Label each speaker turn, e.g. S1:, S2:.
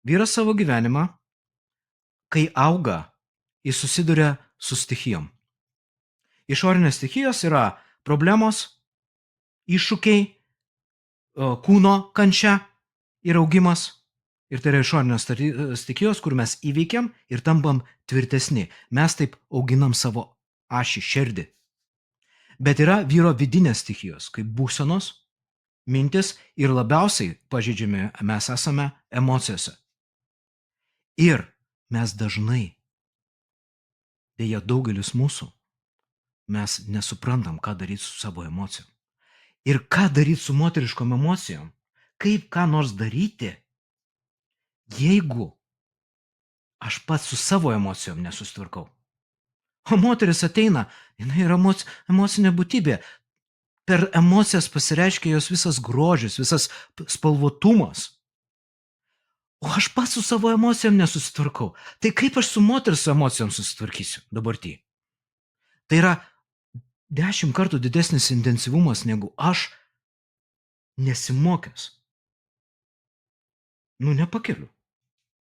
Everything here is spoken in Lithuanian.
S1: Vyras savo gyvenimą, kai auga, jis susiduria su stichijom. Išorinės stichijos yra problemos, iššūkiai, kūno kančia ir augimas. Ir tai yra išorinės stichijos, kur mes įveikiam ir tampam tvirtesni. Mes taip auginam savo ašį, širdį. Bet yra vyro vidinės stichijos, kaip būsenos, mintis ir labiausiai pažeidžiami mes esame emocijose. Ir mes dažnai, dėja daugelis mūsų, mes nesuprantam, ką daryti su savo emocijom. Ir ką daryti su moteriškom emocijom. Kaip ką nors daryti, jeigu aš pats su savo emocijom nesusitvarkau. O moteris ateina, jinai yra emocinė būtybė. Per emocijas pasireiškia jos visas grožis, visas spalvotumas. O aš pats su savo emocijom nesusitvarkau. Tai kaip aš su moters emocijom susitvarkysiu dabartį? Tai yra 10 kartų didesnis intensyvumas negu aš nesimokęs. Nepakeliu.